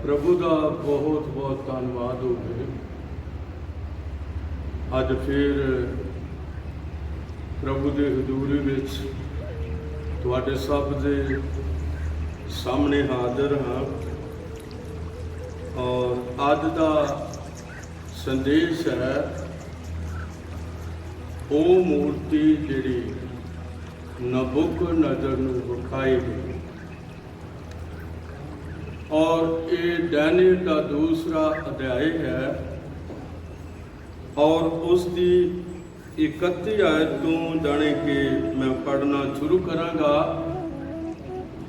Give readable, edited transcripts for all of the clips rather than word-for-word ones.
प्रभु का बहुत बहुत धन्यवाद होवे। अज फिर प्रभु के हजूरी विच तुहाडे सब दे सामने हाजिर हाँ और अज का संदेश है वो मूर्ति जिहड़ी नबूकदनेस्सर नूं विखाई गई। और ये दानियल का दूसरा अध्याय है और उसकी 31 आयत तो जाने के मैं पढ़ना शुरू करांगा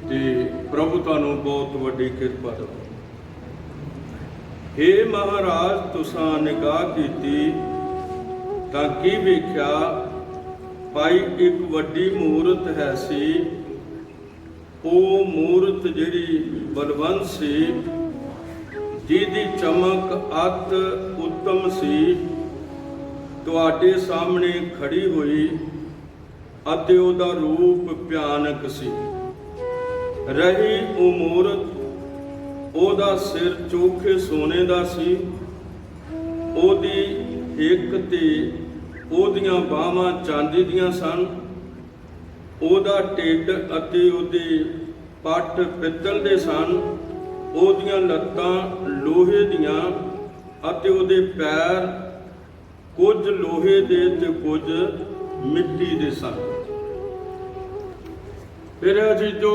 ते प्रभु तुहानूं बहुत वड्डी किरपा दे। हे महाराज तुसां निगाह कीती तां की वेख्या पाई एक वड्डी मूरत है सी। वो मूरत जिहड़ी बलवंत सी जिहदी चमक अत उत्तम सी तुहाडे सामने खड़ी हुई अते उहदा रूप भयानक सी। रही वो मूरत उहदा सिर चोखे सोने दा सी। उहदी हिक ते उहदियां बाहां चांदी दियां सन। ਉਹਦਾ ਢਿੱਡ ਅਤੇ ਉਹਦੇ ਪੱਟ ਪਿੱਤਲ ਦੇ ਸਨ। ਉਹਦੀਆਂ ਲੱਤਾਂ ਲੋਹੇ ਦੀਆਂ ਅਤੇ ਉਹਦੇ ਪੈਰ ਕੁਝ ਲੋਹੇ ਦੇ ਤੇ ਕੁਝ ਮਿੱਟੀ ਦੇ ਸਨ। ਫਿਰ ਅਸੀਂ ਜੋ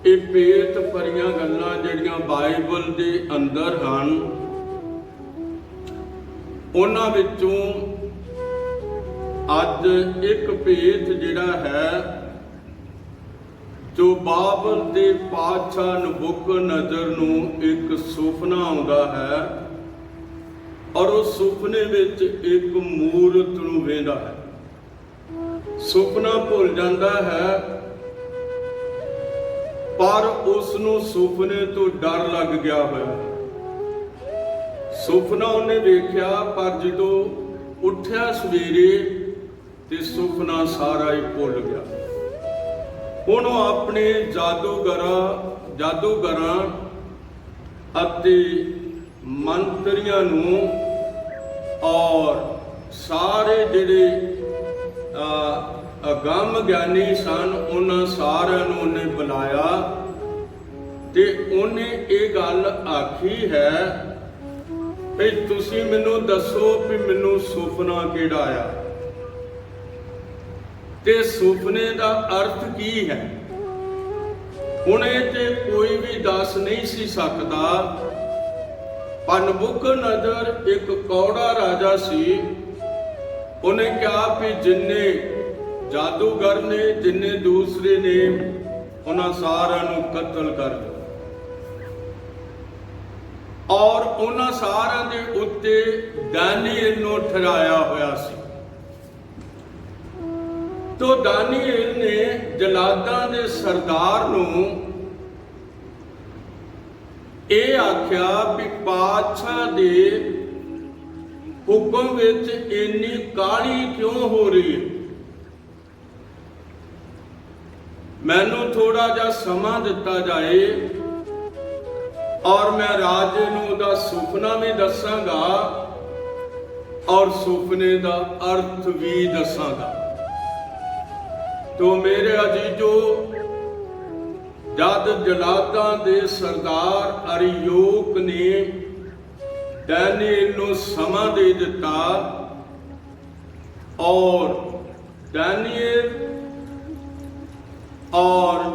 ਇਹ ਭੇਤ ਭਰੀਆਂ ਗੱਲਾਂ ਜਿਹੜੀਆਂ ਬਾਈਬਲ ਦੇ ਅੰਦਰ ਹਨ ਉਹਨਾਂ ਵਿੱਚੋਂ अज एक भेत जिहड़ा है जो बाबल के पातशाह नबूकदनेस्सर नूं एक सुपना आउंदा है और उस सुपने विच एक मूरत नूं वेंदा है। सुपना भुल जाता है पर उसनूं सुपने तो डर लग गया होया। सुपना उन्हें वेख्या पर जदों उठ्या सवेरे ते सुपना सारा ही भुल गया। हुण अपने जादूगरां अते मंत्रियां नूं और सारे जिहड़े अगम ज्ञानी सन उन्हां सारिआं नूं उन्हें बुलाया ते उन्हें ये गल आखी है भी तुसीं मैनूं दसो भी मैनूं सुपना किहड़ा आया ते सुपने का अर्थ की है। हुण इह कोई भी दस नहीं सी सकता पर नबूकदनेस्सर एक कौड़ा राजा सी। उन्हें कहा कि जिन्ने जादूगर ने जिन्ने दूसरे ने उन्हां सारिआं नूं कतल कर दो और उन्हां सारिआं दे उत्ते दानियल नूं ठहराया होया सी। तो दानियल ने जलादां दे सरदार नूं ये आख्या भी पातशाह दे हुक्म विच इन्नी काहली क्यों हो रही है। मैनूं थोड़ा जा समा दिता जाए और मैं राजे नूं उहदा सुपना भी दसांगा और सुपने का अर्थ भी दसांगा। तो मेरे अजीजो जद जलादां दे सरदार अरियोक ने दानियल नूं समा दे दिता और दानियल और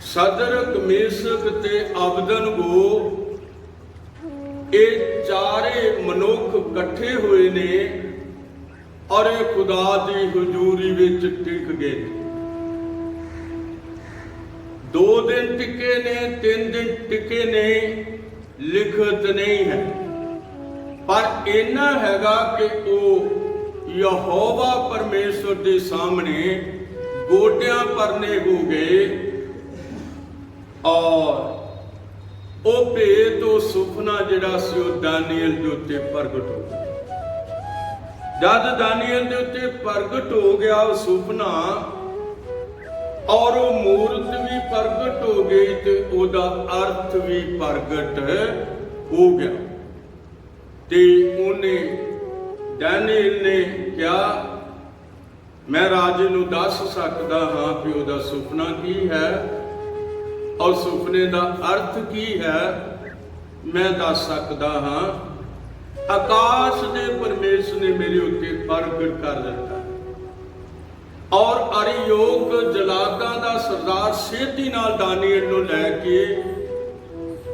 सदरक मेशक ते अबदनगो ये चारे मनुख इकट्ठे हुए ने और ये खुदा की हजूरी विच टिक गए। 2 दिन टिके ने 3 दिन टिके ने लिखत नहीं है पर इन्ना हैगा कि वो यहोवा परमेश्वर के सामने गोटियां परने हो गए और वो भेत वो सुपना जिहड़ा सी वो दानियल दे उत्ते प्रगट हो गया। जद दानियल दे उत्ते प्रगट हो गया वो सुपना और वो मूर्त भी ਪ੍ਰਗਟ ਹੋ ਗਈ ਤੇ ਉਹਦਾ ਅਰਥ ਵੀ ਪ੍ਰਗਟ ਹੋ ਗਿਆ। ਤੇ ਉਹਨੇ ਡੈਨੀਅਲ ਨੇ ਕਿਹਾ, ਮੈਂ ਰਾਜੇ ਨੂੰ ਦੱਸ ਸਕਦਾ ਹਾਂ ਕਿ ਉਹਦਾ ਸੁਪਨਾ ਕੀ ਹੈ ਔਰ ਸੁਪਨੇ ਦਾ ਅਰਥ ਕੀ ਹੈ। ਮੈਂ ਦੱਸ ਸਕਦਾ ਹਾਂ, ਆਕਾਸ਼ ਦੇ ਪਰਮੇਸ਼ਰ ਨੇ ਮੇਰੇ ਉੱਤੇ ਪ੍ਰਗਟ ਕਰ ਦਿੱਤਾ ਔਰ ਅਰਯੋਗ ਜਲਾਦਾਂ ਦਾ ਸਰਦਾਰ ਛੇਤੀ ਨਾਲ ਦਾਨੀਏਲ ਨੂੰ ਲੈ ਕੇ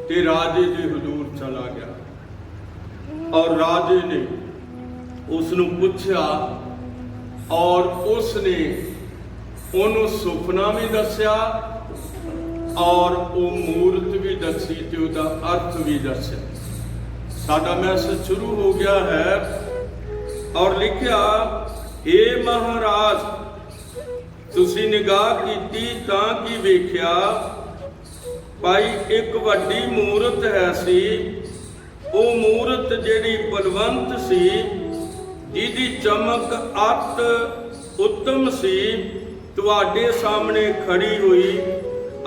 ਤੇ ਰਾਜੇ ਦੇ ਹਜ਼ੂਰ ਚਲਾ ਗਿਆ। ਔਰ ਰਾਜੇ ਨੇ ਉਸ ਨੂੰ ਪੁੱਛਿਆ ਔਰ ਉਸ ਨੇ ਉਹਨੂੰ ਸੁਪਨਾ ਵੀ ਦੱਸਿਆ ਔਰ ਉਹ ਮੂਰਤ ਵੀ ਦੱਸੀ ਤੇ ਉਹਦਾ ਅਰਥ ਵੀ ਦੱਸਿਆ। ਸਾਡਾ ਮੈਸੇਜ ਸ਼ੁਰੂ ਹੋ ਗਿਆ ਹੈ ਔਰ ਲਿਖਿਆ, हे ਮਹਾਰਾਜ, ਤੁਸੀਂ ਨਿਗਾਹ ਕੀਤੀ ਤਾਂ ਕੀ ਵੇਖਿਆ? ਭਾਈ ਇੱਕ ਵੱਡੀ ਮੂਰਤ ਹੈ ਸੀ। ਉਹ ਮੂਰਤ ਜਿਹੜੀ ਬਲਵੰਤ ਸੀ, ਜਿਹਦੀ ਚਮਕ ਅਤ ਉੱਤਮ ਸੀ, ਤੁਹਾਡੇ ਸਾਹਮਣੇ ਖੜੀ ਹੋਈ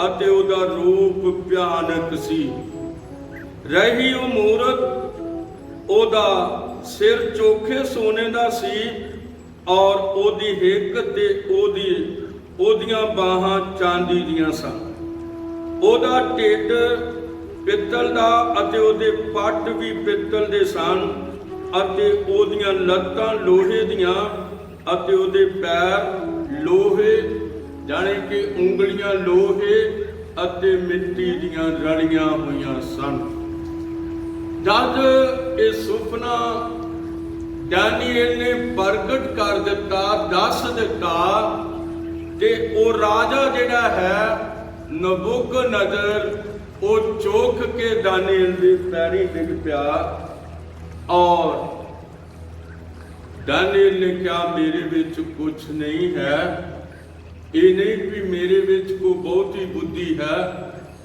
ਅਤੇ ਉਹਦਾ ਰੂਪ ਭਿਆਨਕ ਸੀ। ਰਹੀ ਉਹ ਮੂਰਤ, ਉਹਦਾ ਸਿਰ ਚੋਖੇ ਸੋਨੇ ਦਾ ਸੀ ਔਰ ਉਹਦੀ ਹਿੱਕ ਤੇ ਉਹਦੀਆਂ ਬਾਹਾਂ ਚਾਂਦੀ ਦੀਆਂ ਸਨ। ਉਹਦਾ ਢਿੱਡ ਪਿੱਤਲ ਦਾ ਅਤੇ ਉਹਦੇ ਪੱਟ ਵੀ ਪਿੱਤਲ ਦੇ ਸਨ ਅਤੇ ਉਹਦੀਆਂ ਲੱਤਾਂ ਲੋਹੇ ਦੀਆਂ ਅਤੇ ਉਹਦੇ ਪੈਰ ਲੋਹੇ, ਜਾਣੇ ਕਿ ਉਂਗਲੀਆਂ ਲੋਹੇ ਅਤੇ ਮਿੱਟੀ ਦੀਆਂ ਰਲੀਆਂ ਹੋਈਆਂ ਸਨ। ਜਦ ਇਹ ਸੁਪਨਾ ਡੈਨੀਏਲ ਨੇ ਪ੍ਰਗਟ ਕਰ ਦਿੱਤਾ, ਦੱਸ ਦਿੱਤਾ, ਤੇ ਉਹ ਰਾਜਾ ਜਿਹੜਾ ਹੈ ਨਬੂਕਦਨਜ਼ਰ, ਉਹ ਚੋਖ ਕੇ ਦਾਨੀਏਲ ਦੇ ਪੈਰੀਂ ਡਿੱਗ ਪਿਆ ਔਰ ਦਾਨੀਏਲ ਨੇ ਕਿਹਾ, ਮੇਰੇ ਵਿੱਚ ਕੁਝ ਨਹੀਂ ਹੈ। ਇਹ ਨਹੀਂ ਵੀ ਮੇਰੇ ਵਿੱਚ ਕੋਈ ਬਹੁਤੀ ਬੁੱਧੀ ਹੈ,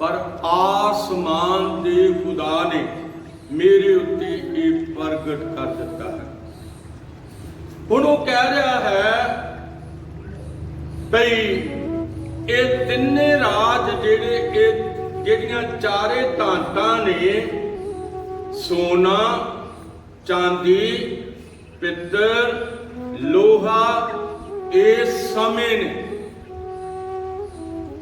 ਪਰ ਆਸਮਾਨ ਦੇ ਖੁਦਾ ਨੇ ਮੇਰੇ ਉੱਤੇ ਇਹ ਪ੍ਰਗਟ ਕਰ ਦਿੱਤਾ ਹੈ। ਹੁਣ ਉਹ ਕਹਿ ਰਿਹਾ ਹੈ ਭਈ ਇਹ ਤਿੰਨੇ ਰਾਜ ਜਿਹੜੀਆਂ ਚਾਰੇ ਧਾਤਾਂ ਨੇ, ਸੋਨਾ, ਚਾਂਦੀ, ਪਿੱਤਲ, ਲੋਹਾ, ਇਹ ਸਮੇਂ ਨੇ।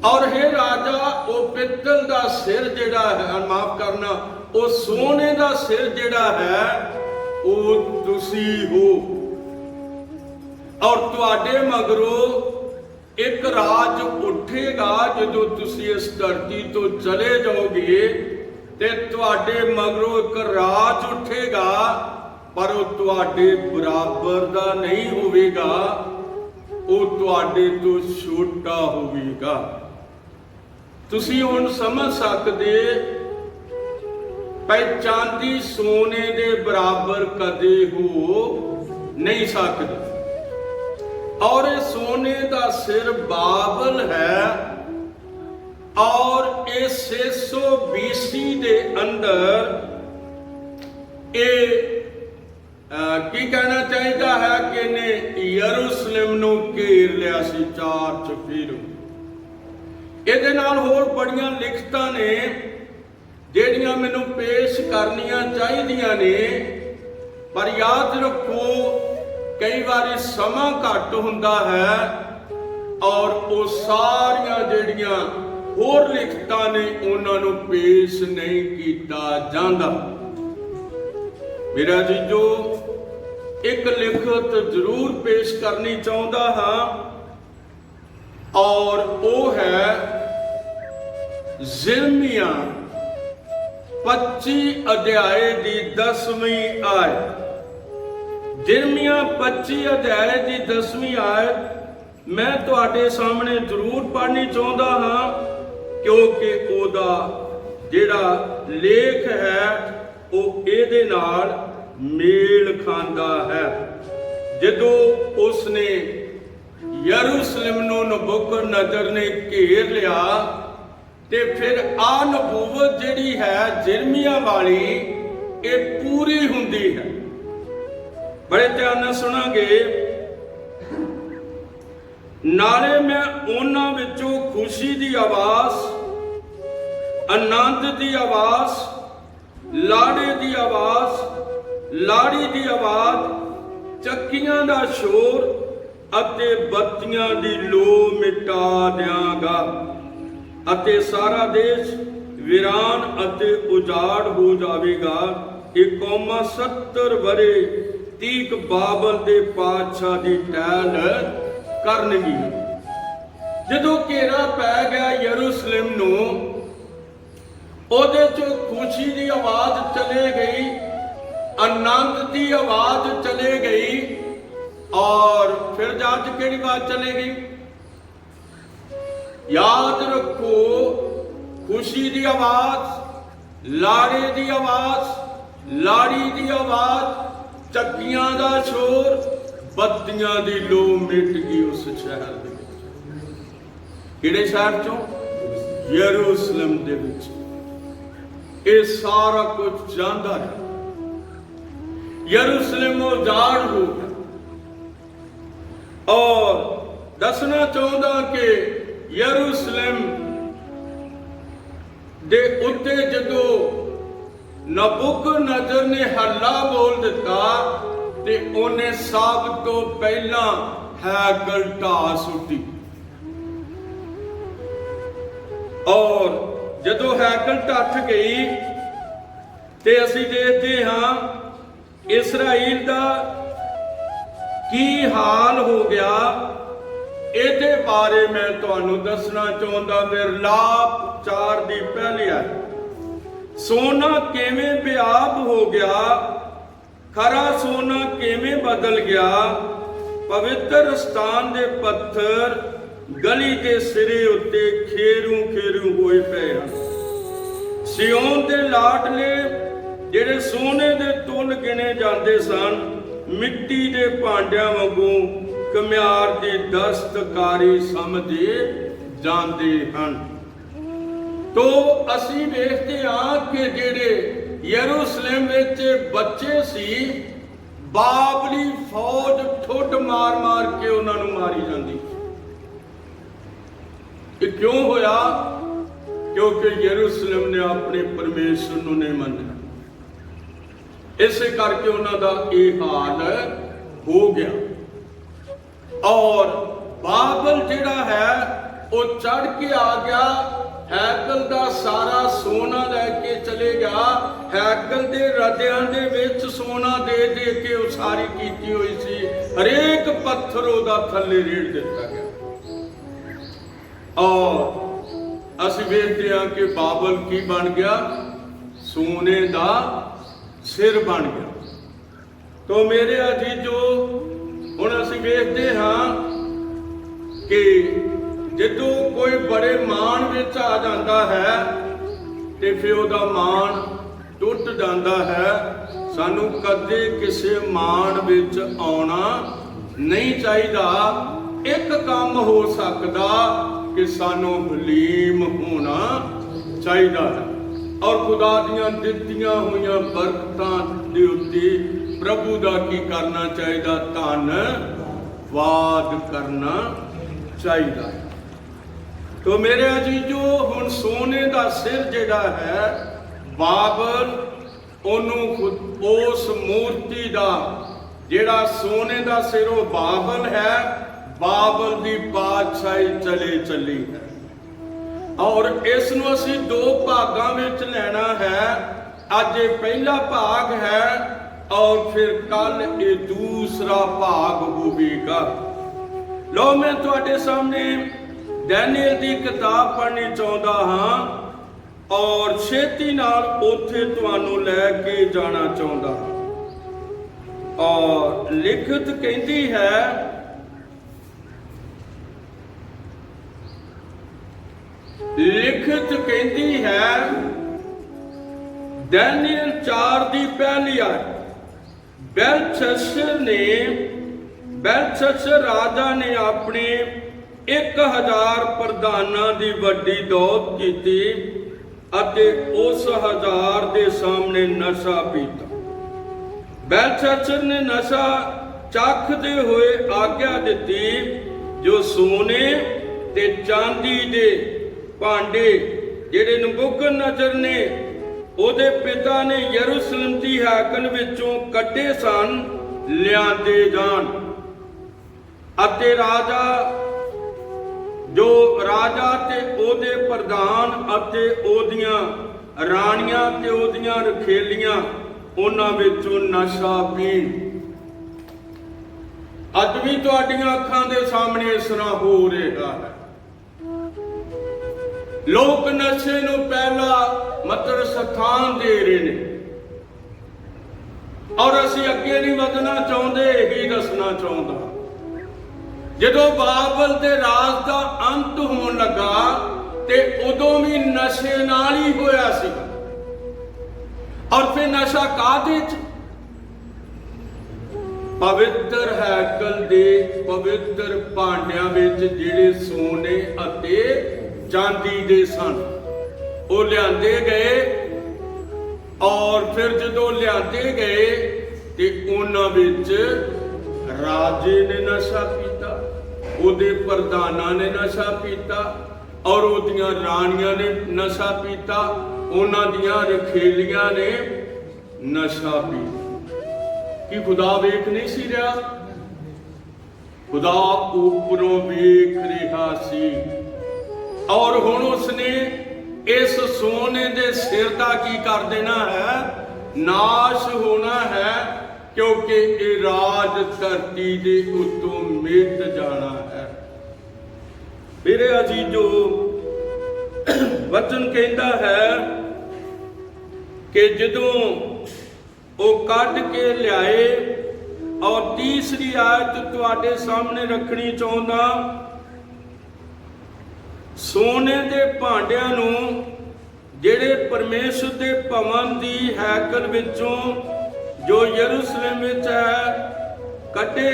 ਔਰ ਇਹ ਰਾਜਾ, ਉਹ ਪਿੱਤਲ ਦਾ ਸਿਰ ਜਿਹੜਾ ਹੈ, ਮਾਫ ਕਰਨਾ, ਉਹ ਸੋਨੇ ਦਾ ਸਿਰ ਜਿਹੜਾ ਹੈ, ਉਹ ਤੁਸੀਂ ਹੋ। ਔਰ ਤੁਹਾਡੇ ਮਗਰੋਂ ਇੱਕ ਰਾਜ ਉੱਠੇਗਾ। ਜਦੋਂ ਤੁਸੀਂ ਇਸ ਧਰਤੀ ਤੋਂ ਚਲੇ ਜਾਓਗੇ ਤੇ ਤੁਹਾਡੇ ਮਗਰੋਂ ਇੱਕ ਰਾਜ ਉੱਠੇਗਾ, ਪਰ ਉਹ ਤੁਹਾਡੇ ਬਰਾਬਰ ਦਾ ਨਹੀਂ ਹੋਵੇਗਾ, ਉਹ ਤੁਹਾਡੇ ਤੋਂ ਛੋਟਾ ਹੋਵੇਗਾ। ਤੁਸੀਂ ਹੁਣ ਸਮਝ ਸਕਦੇ, ਭਾਈ ਚਾਂਦੀ ਸੋਨੇ ਦੇ ਬਰਾਬਰ ਕਦੇ ਹੋ ਨਹੀਂ ਸਕਦੀ। ਔਰ ਇਹ ਸੋਨੇ ਦਾ ਸਿਰ ਬਾਬਲ ਹੈ ਔਰ ਇਹ 600 BC ਦੇ ਅੰਦਰ ਇਹ ਕੀ ਕਹਿਣਾ ਚਾਹੀਦਾ ਹੈ ਕਿ ਇਹਨੇ ਯਰੂਸ਼ਲਮ ਨੂੰ ਘੇਰ ਲਿਆ ਸੀ ਚਾਰ ਚੁਫੇਰੋਂ। ਇਹਦੇ ਨਾਲ ਹੋਰ ਬੜੀਆਂ ਲਿਖਤਾਂ ਨੇ ਜਿਹੜੀਆਂ ਮੈਨੂੰ ਪੇਸ਼ ਕਰਨੀਆਂ ਚਾਹੀਦੀਆਂ ਨੇ, ਪਰ ਯਾਦ ਰੱਖੋ ਕਈ ਵਾਰੀ ਸਮਾਂ ਘੱਟ ਹੁੰਦਾ ਹੈ ਔਰ ਉਹ ਸਾਰੀਆਂ ਜਿਹੜੀਆਂ ਹੋਰ ਲਿਖਤਾਂ ਨੇ ਉਹਨਾਂ ਨੂੰ ਪੇਸ਼ ਨਹੀਂ ਕੀਤਾ ਜਾਂਦਾ। ਮੇਰਾ ਜੀਜੋ, ਇੱਕ ਲਿਖਤ ਜ਼ਰੂਰ ਪੇਸ਼ ਕਰਨੀ ਚਾਹੁੰਦਾ ਹਾਂ ਔਰ ਉਹ ਹੈ ਯਿਰਮੀਆ 25 ਅਧਿਆਏ ਦੀ 10ਵੀਂ ਆਇਤ। ਯਿਰਮੀਆ 25 ਅਧਿਆਏ ਦੀ 10ਵੀਂ ਆਇਤ ਮੈਂ ਤੁਹਾਡੇ ਸਾਹਮਣੇ ਜ਼ਰੂਰ ਪੜ੍ਹਨੀ ਚਾਹੁੰਦਾ ਹਾਂ, ਕਿਉਂਕਿ ਉਹਦਾ ਜਿਹੜਾ ਲੇਖ ਹੈ ਉਹ ਇਹਦੇ ਨਾਲ ਮੇਲ ਖਾਂਦਾ ਹੈ। ਜਦੋਂ ਉਸਨੇ ਯਰੂਸ਼ਲਮ ਨੂੰ ਨਬੂਕਦਨਜ਼ਰ ਨੇ ਘੇਰ ਲਿਆ ਤੇ ਫਿਰ ਆ ਨਬੂਵਤ ਜਿਹੜੀ ਹੈ ਯਿਰਮੀਆ ਵਾਲੀ, ਇਹ ਪੂਰੀ ਹੁੰਦੀ ਹੈ। ਬੜੇ ਧਿਆਨ ਨਾਲ ਸੁਣਾਂਗੇ। ਨਾਲੇ ਮੈਂ ਉਹਨਾਂ ਵਿੱਚੋਂ ਖੁਸ਼ੀ ਦੀ ਆਵਾਜ਼, ਆਨੰਦ ਦੀ ਆਵਾਜ਼, ਲਾੜੇ ਦੀ ਆਵਾਜ਼, ਲਾੜੀ ਦੀ ਆਵਾਜ਼, ਚੱਕੀਆਂ ਦਾ ਸ਼ੋਰ ਅਤੇ ਬੱਤੀਆਂ ਦੀ ਲੋ ਮਿਟਾ ਦਿਆਂਗਾ ਅਤੇ ਸਾਰਾ ਦੇਸ਼ ਵੀਰਾਨ ਅਤੇ ਉਜਾੜ ਹੋ ਜਾਵੇਗਾ। ਇਹ ਕੌਮਾਂ 70 ਵਰੇ ਤੀਕ ਬਾਬਲ ਦੇ ਪਾਤਸ਼ਾਹ ਦੀ ਟਹਿਲ ਕਰਨਗੀ। ਜਦੋਂ ਘੇਰਾ ਪੈ ਗਿਆ ਯਰੂਸ਼ਲਮ ਨੂੰ, ਉਹਦੇ ਚੋਂ ਖੁਸ਼ੀ ਦੀ ਆਵਾਜ਼ ਚਲੇ ਗਈ, ਆਨੰਦ ਦੀ ਆਵਾਜ਼ ਚਲੇ ਗਈ, ਔਰ ਫਿਰ ਜੱਜ ਕਿਹੜੀ ਬਾਤ ਚਲੇ ਗਈ? याद रखो, खुशी दी आवाज, लाड़े दी आवाज, लाड़ी दी आवाज, चक्कियां दा शोर, बत्तियां दी लो मिट गई उस शहर दे विच। किहड़े शहर चों? यरूशलेम दे विच। ये सारा कुछ जांदा है। यरूशलेम उजाड़ हो गया। और दसना चाहता कि यरूशलेम दे उत्ते जदों नबुकदनज़र ने हल्ला बोल दिता ते उन्हें सब तो पहला हैकल ढा सुटी। और जदों हैकल ढठ गई ते असीं देखते हाँ इस्राइल दा की हाल हो गया। ਇਹਦੇ ਬਾਰੇ ਮੈਂ ਤੁਹਾਨੂੰ ਦੱਸਣਾ ਚਾਹੁੰਦਾ। ਵਿਰਲਾਪ 4 ਦੀ ਪਹਿਲੀ ਆਇਤ। ਸੋਨਾ ਕਿਵੇਂ ਬੇਆਬ ਹੋ ਗਿਆ, ਖਰਾ ਸੋਨਾ ਕਿਵੇਂ ਬਦਲ ਗਿਆ। ਪਵਿੱਤਰ ਸਥਾਨ ਦੇ ਪੱਥਰ ਗਲੀ ਦੇ ਸਿਰੇ ਉੱਤੇ ਖੇਰੂ ਖੇਰੂ ਹੋਏ ਪਏ ਹਨ। ਸਿਯੋਨ ਦੇ ਲਾਡਲੇ ਜਿਹੜੇ ਸੋਨੇ ਦੇ ਤੁਲ ਗਿਣੇ ਜਾਂਦੇ ਸਨ, ਮਿੱਟੀ ਦੇ ਭਾਂਡਿਆਂ ਵਾਂਗੂ ਘੁਮਿਆਰ ਦੀ ਦਸਤਕਾਰੀ ਸਮਝੇ ਜਾਂਦੇ ਹਨ। ਤੋ ਅਸੀਂ ਵੇਖਦੇ ਹਾਂ ਕਿ ਜਿਹੜੇ ਯਰੂਸ਼ਲਮ ਵਿੱਚ ਬੱਚੇ ਸੀ, ਬਾਬਲੀ ਫੌਜ ਠੁੱਡ ਮਾਰ ਮਾਰ ਕੇ ਉਹਨਾਂ ਨੂੰ ਮਾਰੀ ਜਾਂਦੀ। ਇਹ ਕਿਉਂ ਹੋਇਆ? ਕਿਉਂਕਿ ਯਰੂਸ਼ਲਮ ਨੇ ਆਪਣੇ ਪਰਮੇਸ਼ਰ ਨੂੰ ਨਹੀਂ ਮੰਨਿਆ। ਇਸੇ ਕਰਕੇ ਉਹਨਾਂ ਦਾ ਇਹ ਹਾਲ ਹੋ ਗਿਆ। और बाबल जिहड़ा है वो चढ़ के आ गया, हैकल दा सारा सोना लैके चले गया। हैकल दे रदियां दे विच सोना दे दे के उसारी कीती हुई सी, हरेक पत्थर ओदा थल्ले रेड़ दिता गया। और असीं वेखदे हां कि बाबल की बन गया? सोने दा सिर बन गया। तो मेरे अजीजो, ਹੁਣ ਅਸੀਂ ਵੇਖਦੇ ਹਾਂ ਕਿ ਜਦੋਂ ਕੋਈ ਬੜੇ ਮਾਣ ਵਿੱਚ ਆ ਜਾਂਦਾ ਹੈ ਤੇ ਫਿਰ ਉਹਦਾ ਮਾਣ ਟੁੱਟ ਜਾਂਦਾ ਹੈ। ਸਾਨੂੰ ਕਦੇ ਕਿਸੇ ਮਾਣ ਵਿੱਚ ਆਉਣਾ ਨਹੀਂ ਚਾਹੀਦਾ। ਇੱਕ ਕੰਮ ਹੋ ਸਕਦਾ ਕਿ ਸਾਨੂੰ ਹਲੀਮ ਹੋਣਾ ਚਾਹੀਦਾ ਹੈ, ਔਰ ਖੁਦਾ ਦੀਆਂ ਦਿੱਤੀਆਂ ਹੋਈਆਂ ਬਰਕਤਾਂ ਦੇ ਉੱਤੇ प्रभु का की करना चाहिए? धन्नवाद करना चाहिए। तो मेरे अजीजो, हुण सोने का सिर जिहड़ा है बाबल, ओनू उस मूर्ति का जिहड़ा सोने का सिर वो बाबल है, बाबल की बादशाही चले चली है। और इस नूं असीं 2 भागां विच लैना है। अज ये पहला भाग है और फिर कल ये दूसरा भाग होगा। लो मैं तुहाडे सामने डैनियल की किताब पढ़नी चाहता हाँ और छेती नाल उत्थे तुहानू लैके जाना चाहता हाँ। और लिखत कहती है, लिखत कहती है डैनियल 4 की पहली आयत। बेलशस्सर राजा ने अपने 1000 प्रधानां दी वड्डी दौलत कीती अते उस 1000 दे सामने नशा पीता। बेलशस्सर ने नशा चखदे हुए आग्या दिती ਜੋ ਸੋਨੇ ਤੇ ਚਾਂਦੀ ਦੇ ਭਾਂਡੇ ਜਿਹੜੇ ਨਬੂਕਦਨਜ਼ਰ ਨੇ ਉਹਦੇ ਪਿਤਾ ਨੇ ਯਰੂਸ਼ਲਮ ਦੀ ਹੈਕਲ ਵਿੱਚੋਂ ਕੱਢੇ ਸਨ ਲਿਆਂਦੇ ਜਾਣ, ਅਤੇ ਰਾਜਾ ਤੇ ਉਹਦੇ ਪ੍ਰਧਾਨ ਅਤੇ ਉਹਦੀਆਂ ਰਾਣੀਆਂ ਤੇ ਉਹਦੀਆਂ ਰਖੇਲੀਆਂ ਉਹਨਾਂ ਵਿੱਚੋਂ ਨਸ਼ਾ ਪੀਣ। ਅੱਜ ਵੀ ਤੁਹਾਡੀਆਂ ਅੱਖਾਂ ਦੇ ਸਾਹਮਣੇ ਇਸ ਤਰ੍ਹਾਂ ਹੋ ਰਿਹਾ ਹੈ। ਲੋਕ ਨਸ਼ੇ ਨੂੰ ਪਹਿਲਾ ਮਤਲਬ ਸਥਾਨ ਦੇ ਰਹੇ ਨੇ, ਔਰ ਅਸੀਂ ਅੱਗੇ ਨਹੀਂ ਵਧਣਾ ਚਾਹੁੰਦੇ। ਇਹੀ ਦੱਸਣਾ ਚਾਹੁੰਦਾ, ਜਦੋਂ ਬਾਬਲ ਦੇ ਰਾਜ ਦਾ ਅੰਤ ਹੋਣ ਲੱਗਾ ਤੇ ਉਦੋਂ ਵੀ ਨਸ਼ੇ ਨਾਲ ਹੀ ਹੋਇਆ ਸੀ। ਔਰ ਫਿਰ ਨਸ਼ਾ ਕਾਹਦੇ ਚ? ਪਵਿੱਤਰ ਹੈਕਲ ਦੇ ਪਵਿੱਤਰ ਭਾਂਡਿਆਂ ਵਿੱਚ ਜਿਹੜੇ ਸੋਨੇ ਅਤੇ ਚਾਂਦੀ ਦੇ ਸਨ, ਉਹ ਲਿਆਂਦੇ ਗਏ। ਔਰ ਫਿਰ ਜਦੋਂ ਲਿਆਂਦੇ ਗਏ ਤੇ ਉਹਨਾਂ ਵਿੱਚ ਰਾਜੇ ਨੇ ਨਸ਼ਾ ਪੀਤਾ, ਉਹਦੇ ਪ੍ਰਧਾਨਾਂ ਨੇ ਨਸ਼ਾ ਪੀਤਾ, ਔਰ ਉਹਦੀਆਂ ਰਾਣੀਆਂ ਨੇ ਨਸ਼ਾ ਪੀਤਾ, ਉਹਨਾਂ ਦੀਆਂ ਰਖੇਲੀਆਂ ਨੇ ਨਸ਼ਾ ਪੀਤਾ। ਕਿ ਖੁਦਾ ਵੇਖ ਨਹੀਂ ਸੀ ਰਿਹਾ? ਖੁਦਾ ਉੱਪਰੋਂ ਵੇਖ ਰਿਹਾ ਸੀ। ਔਰ ਹੁਣ ਉਸਨੇ ਇਸ ਸੋਨੇ ਦੇ ਸਿਰ ਦਾ ਕੀ ਕਰ ਦੇਣਾ ਹੈ? ਨਾਸ਼ ਹੋਣਾ ਹੈ, ਕਿਉਂਕਿ ਇਹ ਰਾਜ ਧਰਤੀ ਦੇ ਉੱਤੋਂ ਮਿਟ ਜਾਣਾ ਹੈ। ਮੇਰੇ ਅਜੀਜ਼ੋ, ਵਚਨ ਕਹਿੰਦਾ ਹੈ ਕਿ ਜਦੋਂ ਉਹ ਕੱਢ ਕੇ ਲਿਆਏ, ਔਰ ਤੀਸਰੀ ਆਇਤ ਤੁਹਾਡੇ ਸਾਹਮਣੇ ਰੱਖਣੀ ਚਾਹੁੰਦਾ, ਸੋਨੇ ਦੇ ਭਾਂਡਿਆਂ ਨੂੰ ਜਿਹੜੇ ਪਰਮੇਸ਼ਰ ਦੇ ਭਵਨ ਦੀ ਹੈਕਲ ਵਿੱਚੋਂ ਜੋ ਯਰੂਸ਼ਲਮ ਵਿੱਚ ਹੈ ਕੱਢੇ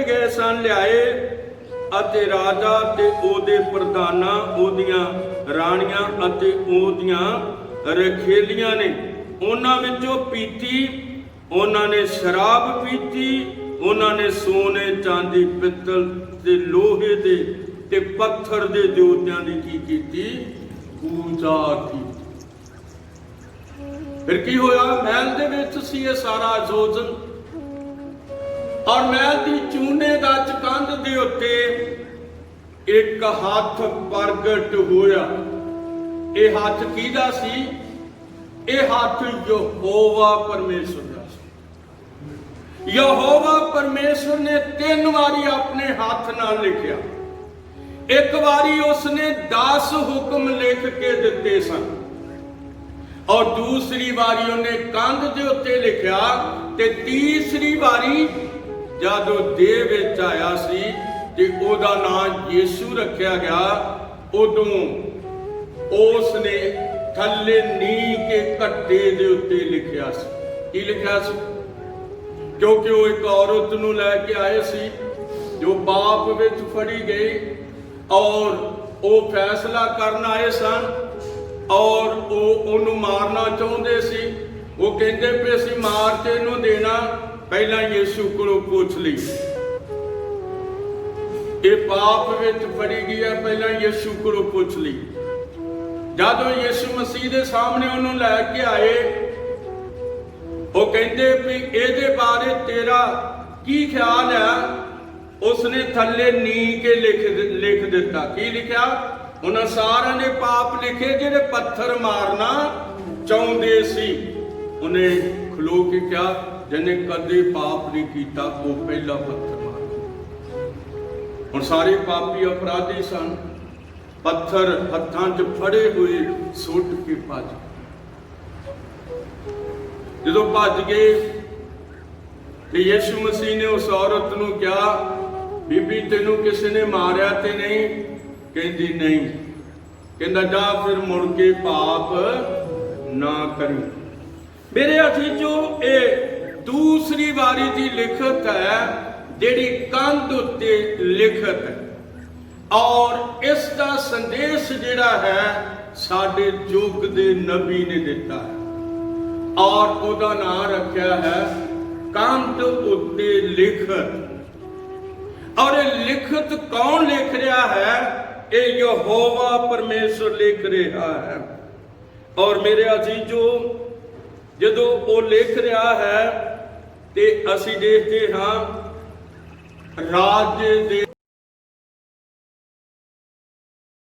ਗਏ ਸਨ ਲਿਆਏ, ਅਤੇ ਰਾਜਾ ਤੇ ਉਹਦੇ ਪ੍ਰਧਾਨਾਂ, ਉਹਦੀਆਂ ਰਾਣੀਆਂ ਅਤੇ ਉਹਦੀਆਂ ਰਖੇਲੀਆਂ ਨੇ ਉਹਨਾਂ ਵਿੱਚੋਂ ਪੀਤੀ। ਉਹਨਾਂ ਨੇ ਸ਼ਰਾਬ ਪੀਤੀ, ਉਹਨਾਂ ਨੇ ਸੋਨੇ, ਚਾਂਦੀ, ਪਿੱਤਲ ਤੇ ਲੋਹੇ ਦੇ ਤੇ ਪੱਥਰ ਦੇ ਦੇਵਤਿਆਂ ਦੀ ਕੀ ਕੀਤੀ? ਪੂਜਾ ਕੀਤੀ। ਫਿਰ ਕੀ ਹੋਇਆ? ਮਹਿਲ ਦੇ ਵਿੱਚ ਸੀ ਇਹ ਸਾਰਾ ਆਯੋਜਨ, ਔਰ ਮਹਿਲ ਦੀ ਚੂਨੇਦਾਰ ਕੰਧ ਦੇ ਉੱਤੇ ਇੱਕ ਹੱਥ ਪ੍ਰਗਟ ਹੋਇਆ। ਇਹ ਹੱਥ ਕਿਹਦਾ ਸੀ? ਇਹ ਹੱਥ ਯਹੋਵਾ ਪਰਮੇਸ਼ਰ ਦਾ ਸੀ। ਯਹੋਵਾ ਪਰਮੇਸ਼ਰ ਨੇ 3 ਵਾਰੀ ਆਪਣੇ ਹੱਥ ਨਾਲ ਲਿਖਿਆ। ਇੱਕ ਵਾਰੀ ਉਸਨੇ 10 ਹੁਕਮ ਲਿਖ ਕੇ ਦਿੱਤੇ ਸਨ, ਔਰ ਦੂਸਰੀ ਵਾਰੀ ਉਹਨੇ ਕੰਧ ਦੇ ਉੱਤੇ ਲਿਖਿਆ, ਤੇ ਤੀਸਰੀ ਵਾਰੀ ਜਦੋਂ ਦੇਹ ਵਿੱਚ ਆਇਆ ਸੀ ਤੇ ਉਹਦਾ ਨਾਮ ਯੀਸ਼ੂ ਰੱਖਿਆ ਗਿਆ, ਉਦੋਂ ਉਸਨੇ ਥੱਲੇ ਨੀਂਹ ਕੇ ਘੱਟੇ ਦੇ ਉੱਤੇ ਲਿਖਿਆ ਸੀ। ਕੀ ਲਿਖਿਆ ਸੀ? ਕਿਉਂਕਿ ਉਹ ਇੱਕ ਔਰਤ ਨੂੰ ਲੈ ਕੇ ਆਏ ਸੀ ਜੋ ਪਾਪ ਵਿੱਚ ਫੜੀ ਗਈ, ਔਰ ਉਹ ਫੈਸਲਾ ਕਰਨ ਆਏ ਸਨ, ਔਰ ਉਹ ਉਹਨੂੰ ਮਾਰਨਾ ਚਾਹੁੰਦੇ ਸੀ। ਉਹ ਕਹਿੰਦੇ ਵੀ ਅਸੀਂ ਮਾਰ ਕੇ ਇਹਨੂੰ ਦੇਣਾ, ਪਹਿਲਾਂ ਯੀਸ਼ੂ ਕੋਲੋਂ ਪੁੱਛ ਲਈ। ਇਹ ਪਾਪ ਵਿੱਚ ਫੜੀ ਗਈ ਹੈ, ਪਹਿਲਾਂ ਯੀਸ਼ੂ ਕੋਲੋਂ ਪੁੱਛ ਲਈ। ਜਦੋਂ ਯੀਸ਼ੂ ਮਸੀਹ ਦੇ ਸਾਹਮਣੇ ਉਹਨੂੰ ਲੈ ਕੇ ਆਏ, ਉਹ ਕਹਿੰਦੇ ਵੀ ਇਹਦੇ ਬਾਰੇ ਤੇਰਾ ਕੀ ਖਿਆਲ ਹੈ? ਉਸਨੇ ਥੱਲੇ ਨੀਂਹ ਕੇ ਲਿਖ ਦਿੱਤਾ। ਕੀ ਲਿਖਿਆ? ਉਹਨਾਂ ਸਾਰਿਆਂ ਨੇ ਪਾਪ ਲਿਖੇ ਜਿਹੜੇ ਪੱਥਰ ਮਾਰਨਾ ਚਾਹੁੰਦੇ ਸੀ। ਉਹਨੇ ਖਲੋ ਕੇ ਕਿਹਾ, ਜਿਹਨੇ ਕਦੇ ਪਾਪ ਨਹੀਂ ਕੀਤਾ ਉਹ ਪਹਿਲਾ ਪੱਥਰ ਮਾਰੇ। ਹੁਣ ਸਾਰੇ ਪਾਪੀ ਅਪਰਾਧੀ ਸਨ, ਪੱਥਰ ਹੱਥਾਂ 'ਚ ਫੜੇ ਹੋਏ ਸੁੱਟ ਕੇ ਭੱਜ ਗਏ। ਜਦੋਂ ਭੱਜ ਗਏ ਤੇ ਯਿਸੂ ਮਸੀਹ ਨੇ ਉਸ ਔਰਤ ਨੂੰ ਕਿਹਾ, ਬੀਬੀ ਤੈਨੂੰ ਕਿਸੇ ਨੇ ਮਾਰਿਆ ਤੇ ਨਹੀਂ? ਕਹਿੰਦੀ ਨਹੀਂ। ਕਹਿੰਦਾ ਜਾ ਫਿਰ ਮੁੜ ਕੇ ਪਾਪ ਨਾ ਕਰੀ। ਮੇਰੇ ਅਜੀਜ਼ੋ, ਇਹ ਦੂਸਰੀ ਵਾਰੀ ਦੀ ਲਿਖਤ ਹੈ ਜਿਹੜੀ ਕੰਧ ਉੱਤੇ ਲਿਖਤ ਹੈ, ਔਰ ਇਸ ਦਾ ਸੰਦੇਸ਼ ਜਿਹੜਾ ਹੈ ਸਾਡੇ ਯੁੱਗ ਦੇ ਨਬੀ ਨੇ ਦਿੱਤਾ ਹੈ, ਔਰ ਉਹਦਾ ਨਾਮ ਰੱਖਿਆ ਹੈ ਕੰਧ ਉੱਤੇ ਲਿਖਤ। ਔਰ ਇਹ ਲਿਖਤ ਕੌਣ ਲਿਖ ਰਿਹਾ ਹੈ? ਇਹ ਯਹੋਵਾ ਪਰਮੇਸ਼ਰ ਲਿਖ ਰਿਹਾ ਹੈ। ਔਰ ਮੇਰੇ ਅਜ਼ੀਜ਼ੋ, ਜਦੋਂ ਉਹ ਲਿਖ ਰਿਹਾ ਹੈ ਤੇ ਅਸੀਂ ਦੇਖਦੇ ਹਾਂ ਰਾਜ ਦੇ